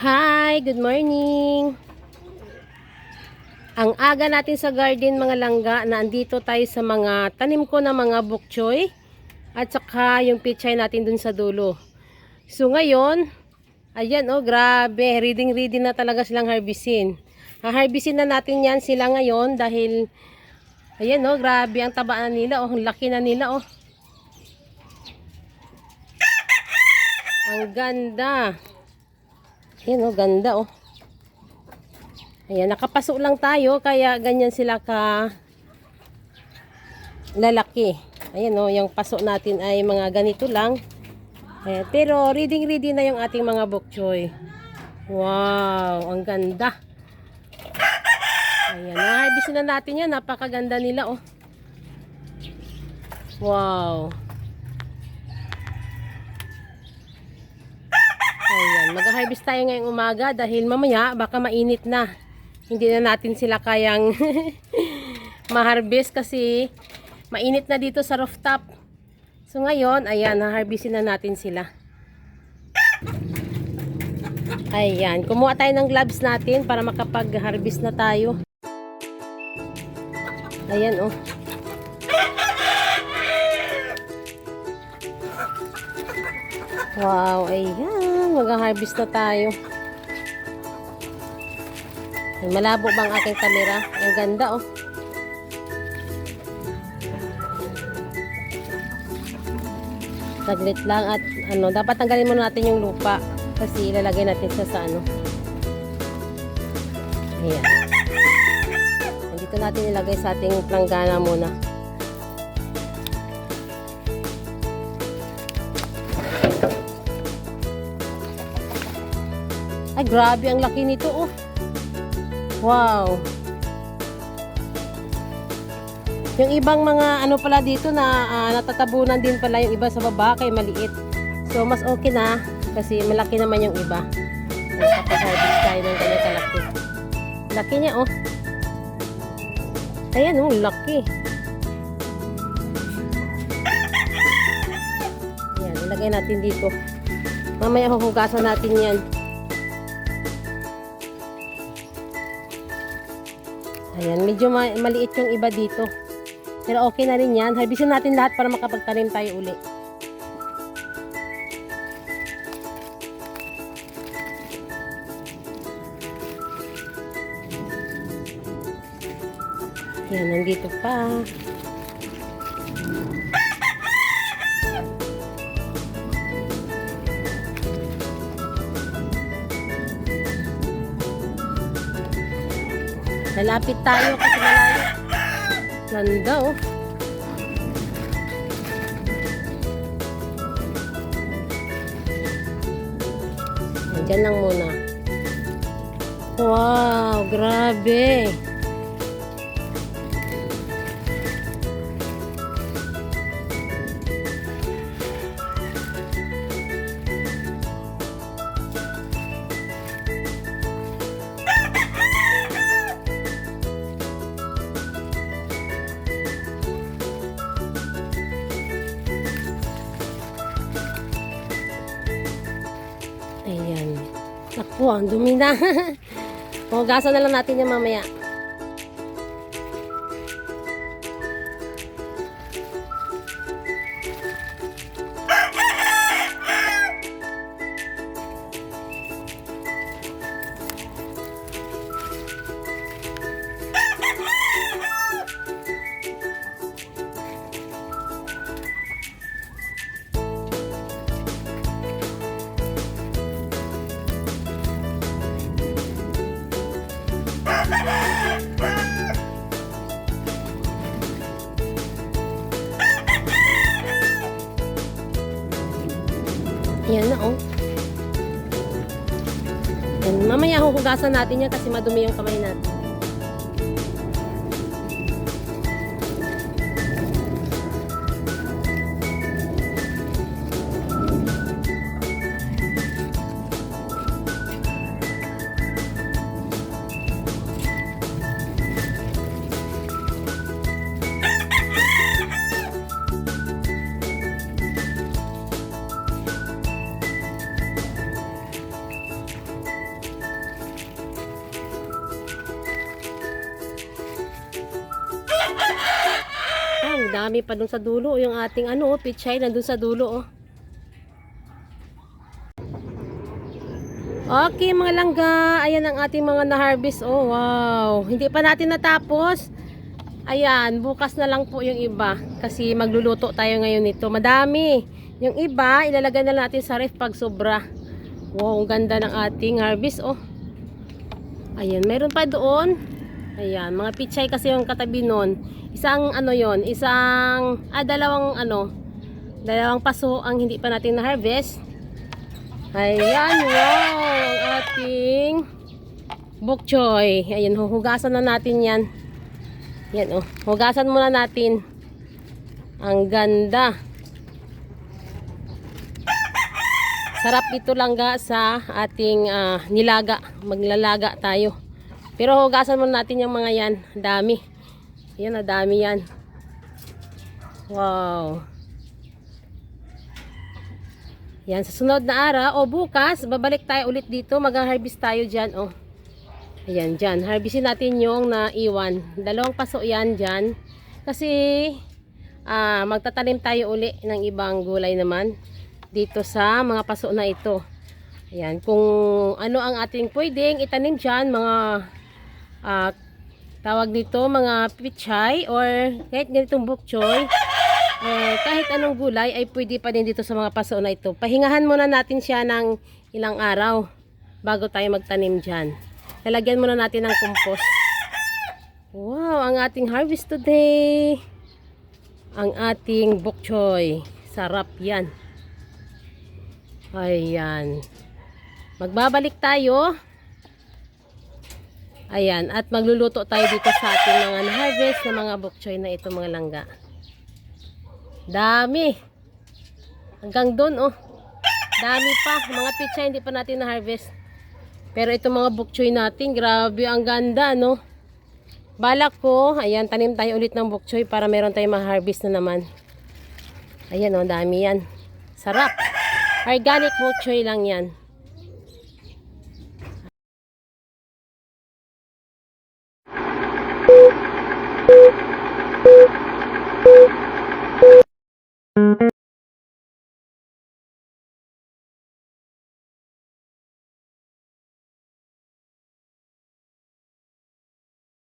Hi, good morning. Ang aga natin sa garden mga langga, nandito tayo sa mga tanim ko na mga bok choy at saka yung pichay natin dun sa dulo. So ngayon, ayan oh, grabe, ready na talaga silang harvestin. Harvestin na natin yan sila ngayon dahil ayan oh, grabe ang taba na nila oh, ang laki na nila oh. Ang ganda. Ayan oh, ganda oh. Ayan, nakapasok lang tayo kaya ganyan sila ka lalaki. Ayan o, yung pasok natin ay mga ganito lang. Ayan, pero ready na yung ating mga bok choy. Wow, ang ganda. Ayan, naharvestin na natin yan. Napakaganda nila oh. Wow. Ayan, mag-harvest tayo ngayong umaga dahil mamaya baka mainit na. Hindi na natin sila kayang ma-harvest kasi mainit na dito sa rooftop. So ngayon, ayan, na-harvestin na natin sila. Ayan, kumuha tayo ng gloves natin para makapag-harvest na tayo. Ayan, oh. Wow, ayan, mag-harvest na tayo. Malabo ba ang aking camera? Ang ganda oh. Saglit lang at ano, dapat tanggalin muna natin yung lupa kasi ilalagay natin siya sa ano. Ayan. Dito natin ilagay sa ating planggana muna. Ay, grabe ang laki nito oh. Wow. Yung ibang mga ano pala dito na natatabunan din pala yung iba sa baba kay maliit. So mas okay na kasi malaki naman yung iba. Kapag-harvest tayo ng ganyan kalaki. Laki niya oh. Ayan oh, laki. Ayan, ilagay natin dito. Mamaya huhugasan natin yan. Ayan, medyo maliit yung iba dito. Pero okay na rin yan. Harvestin natin lahat para makapagtanim tayo uli. Ayan, nandito pa. Malapit tayo kasi malayo. Ganda oh. Diyan lang muna. Wow, grabe. Ayan. Naku, ang dumi na. Hugasan na lang natin yung mamaya. Ayan na oh. Ayan, mamaya huhugasan natin yan kasi madumi yung kamay natin. dami pa dun sa dulo. Yung ating ano, pichay nandun sa dulo. Oh. Okay mga langga, ayan ang ating mga na-harvest. Oh wow, hindi pa natin natapos. Ayan, bukas na lang po yung iba. Kasi magluluto tayo ngayon nito. Madami. Yung iba, ilalagay na natin sa ref pag sobra. Wow, ang ganda ng ating harvest. Oh. Ayan, meron pa doon. Ayan, mga pichay kasi yung katabi nun. Isang ano yon, dalawang paso ang hindi pa natin na-harvest. Ayan, wow, ang ating bok choy. Ayan, hugasan na natin yan. Yan, oh, hugasan muna natin. Ang ganda. Sarap dito langga sa ating nilaga. Maglalaga tayo. Pero hugasan muna natin yung mga yan. Dami. Yan, dami yan. Wow. Yan, sa sunod na araw o bukas, babalik tayo ulit dito. Mag-harvest tayo dyan. Oh. Ayan, dyan. Harvestin natin yung naiwan. 2 paso yan dyan. Kasi magtatanim tayo uli ng ibang gulay naman dito sa mga paso na ito. Ayan, kung ano ang ating pwedeng itanim dyan, mga tawag dito, mga pichay or kahit ganitong bok choy, kahit anong gulay ay pwede pa din dito sa mga paso na ito. Pahingahan muna natin siya ng ilang araw bago tayo magtanim dyan. Lalagyan muna natin ng compost. Wow, ang ating harvest today. Ang ating bok choy. Sarap yan. Ayan. Magbabalik tayo. Ayan. At magluluto tayo dito sa ating mga na-harvest na mga bok choy na ito mga langga. Dami. Hanggang doon oh. Dami pa. Mga pichay hindi pa natin na-harvest. Pero itong mga bok choy natin, grabe ang ganda no. Balak ko, ayan, tanim tayo ulit ng bok choy para meron tayong ma-harvest na naman. Ayan oh, dami yan. Sarap. Organic bok choy lang yan.